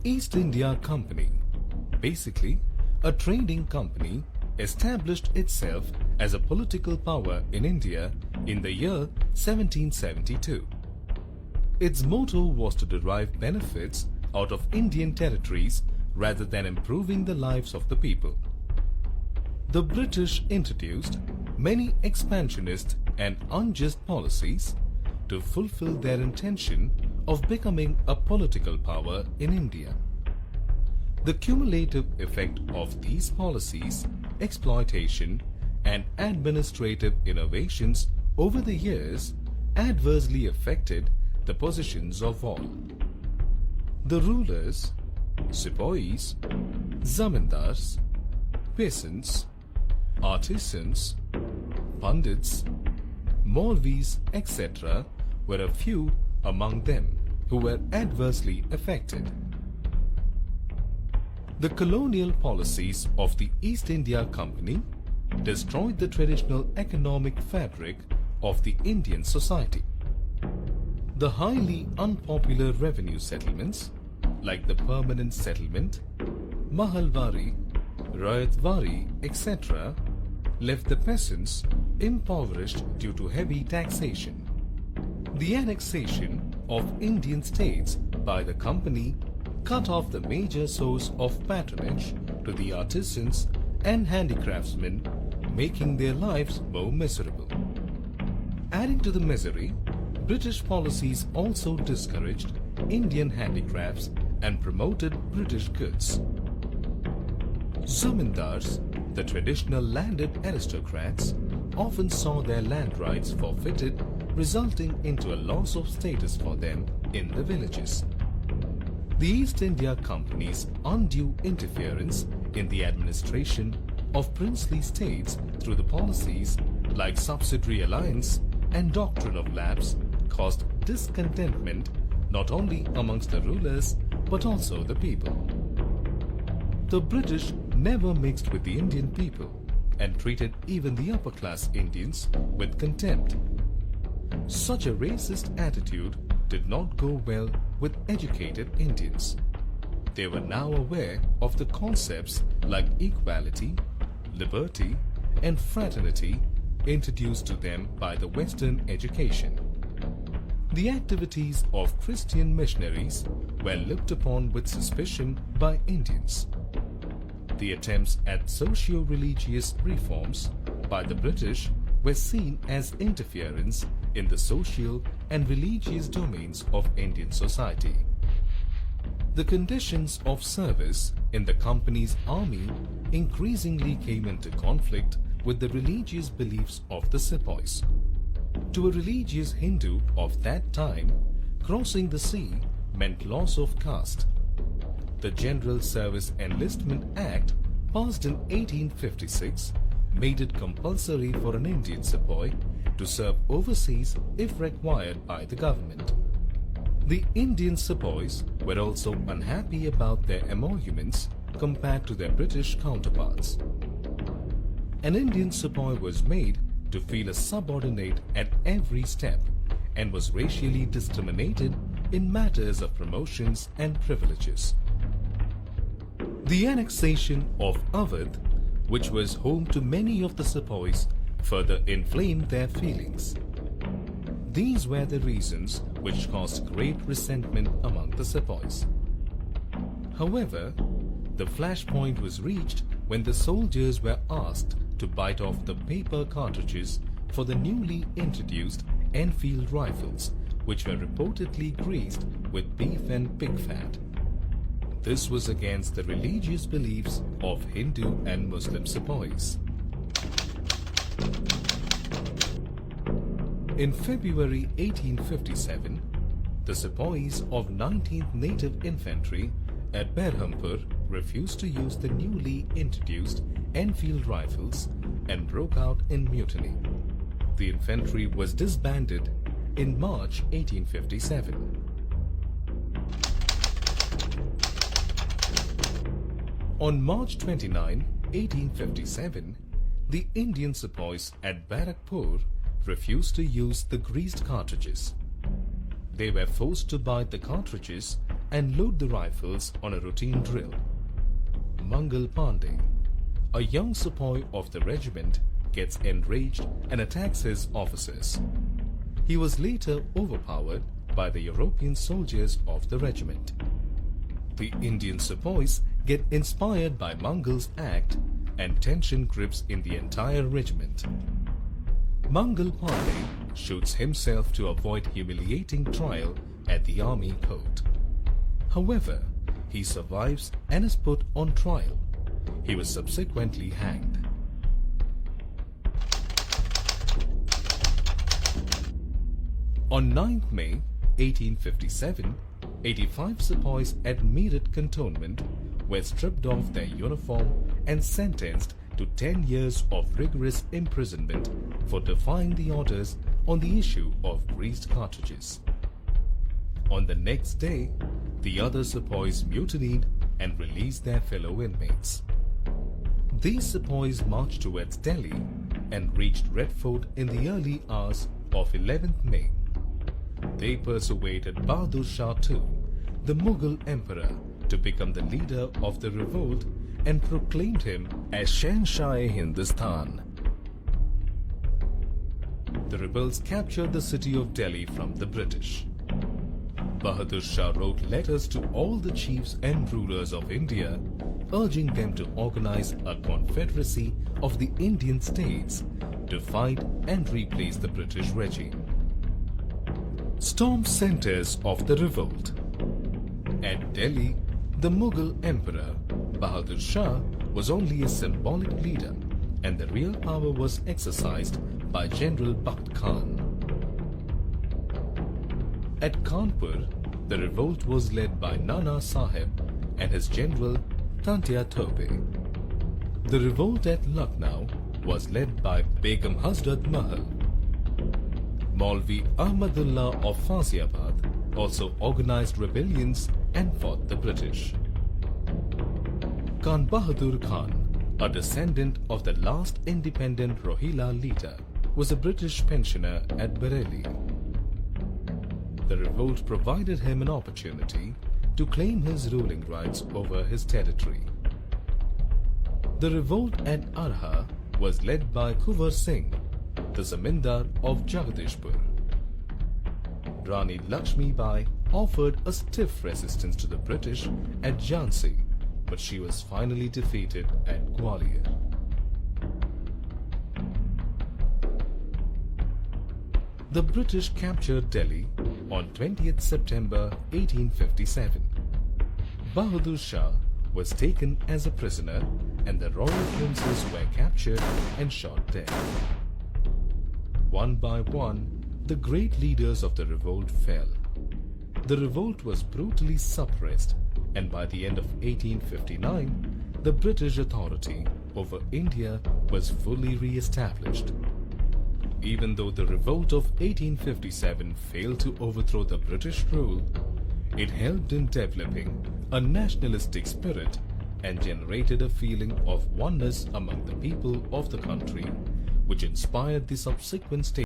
East India Company, basically a trading company, established itself as a political power in India in the year 1772. Its motto was to derive benefits out of Indian territories rather than improving the lives of the people. The British introduced many expansionist and unjust policies to fulfill their intention of becoming a political power in India. The cumulative effect of these policies, exploitation, and administrative innovations over the years adversely affected the positions of all. The rulers, sepoys, zamindars, peasants, artisans, pundits, Maulvis, etc. were a few among them who were adversely affected. The colonial policies of the East India Company destroyed the traditional economic fabric of the Indian society. The highly unpopular revenue settlements, like the permanent settlement, Mahalwari, Rayatwari, etc., left the peasants impoverished due to heavy taxation. The annexation of Indian states by the company cut off the major source of patronage to the artisans and handicraftsmen, making their lives more miserable. Adding to the misery, British policies also discouraged Indian handicrafts and promoted British goods. Zamindars, the traditional landed aristocrats, often saw their land rights forfeited, resulting into a loss of status for them in the villages. The East India Company's undue interference in the administration of princely states through the policies like subsidiary alliance and doctrine of lapse caused discontentment not only amongst the rulers but also the people. The British never mixed with the Indian people and treated even the upper class Indians with contempt. Such a racist attitude did not go well with educated Indians. They were now aware of the concepts like equality, liberty, and fraternity introduced to them by the Western education. The activities of Christian missionaries were looked upon with suspicion by Indians. The attempts at socio-religious reforms by the British were seen as interference in the social and religious domains of Indian society. The conditions of service in the company's army increasingly came into conflict with the religious beliefs of the sepoys. To a religious Hindu of that time, crossing the sea meant loss of caste. The General Service Enlistment Act, passed in 1856, made it compulsory for an Indian sepoy to serve overseas if required by the government. The Indian sepoys were also unhappy about their emoluments compared to their British counterparts. An Indian sepoy was made to feel a subordinate at every step and was racially discriminated in matters of promotions and privileges. The annexation of Awadh, which was home to many of the sepoys, further inflamed their feelings. These were the reasons which caused great resentment among the sepoys. However, the flashpoint was reached when the soldiers were asked to bite off the paper cartridges for the newly introduced Enfield rifles, which were reportedly greased with beef and pig fat. This was against the religious beliefs of Hindu and Muslim sepoys. In February 1857, the sepoys of 19th Native Infantry at Berhampur refused to use the newly introduced Enfield rifles and broke out in mutiny. The infantry was disbanded in March 1857. On March 29, 1857, the Indian sepoys at Barakpur refused to use the greased cartridges. They were forced to bite the cartridges and load the rifles on a routine drill. Mangal Pandey, a young sepoy of the regiment, gets enraged and attacks his officers. He was later overpowered by the European soldiers of the regiment. The Indian sepoys get inspired by Mangal's act and tension grips in the entire regiment. Mangal Pandey shoots himself to avoid humiliating trial at the army court. However, he survives and is put on trial. He was subsequently hanged. On 9th May 1857, 85 sepoys at Meerut cantonment were stripped of their uniform and sentenced to 10 years of rigorous imprisonment for defying the orders on the issue of greased cartridges. On the next day, the other sepoys mutinied and released their fellow inmates. These sepoys marched towards Delhi and reached Red Fort in the early hours of 11th May. They persuaded Bahadur Shah II, the Mughal emperor, to become the leader of the revolt and proclaimed him as Shahenshah-e-Hindustan. The rebels captured the city of Delhi from the British. Bahadur Shah wrote letters to all the chiefs and rulers of India, urging them to organize a confederacy of the Indian states to fight and replace the British regime. Storm centers of the revolt. At Delhi, the Mughal emperor Bahadur Shah was only a symbolic leader, and the real power was exercised by General Bakht Khan. At Kanpur, the revolt was led by Nana Sahib and his general Tantia Tope. The revolt at Lucknow was led by Begum Hazrat Mahal. Maulvi Ahmadullah of Faisalabad also organized rebellions and fought the British. Khan Bahadur Khan, a descendant of the last independent Rohilla leader, was a British pensioner at Bareilly. The revolt provided him an opportunity to claim his ruling rights over his territory. The revolt at Arha was led by Kuvar Singh, the Zamindar of Jagadishpur. Rani Lakshmi Bai offered a stiff resistance to the British at Jhansi, but she was finally defeated at Gwalior. The British captured Delhi on 20th September 1857. Bahadur Shah was taken as a prisoner and the royal princes were captured and shot dead. One by one, the great leaders of the revolt fell. The revolt was brutally suppressed, and by the end of 1859, the British authority over India was fully re-established. Even though the revolt of 1857 failed to overthrow the British rule, it helped in developing a nationalistic spirit and generated a feeling of oneness among the people of the country, which inspired the subsequent state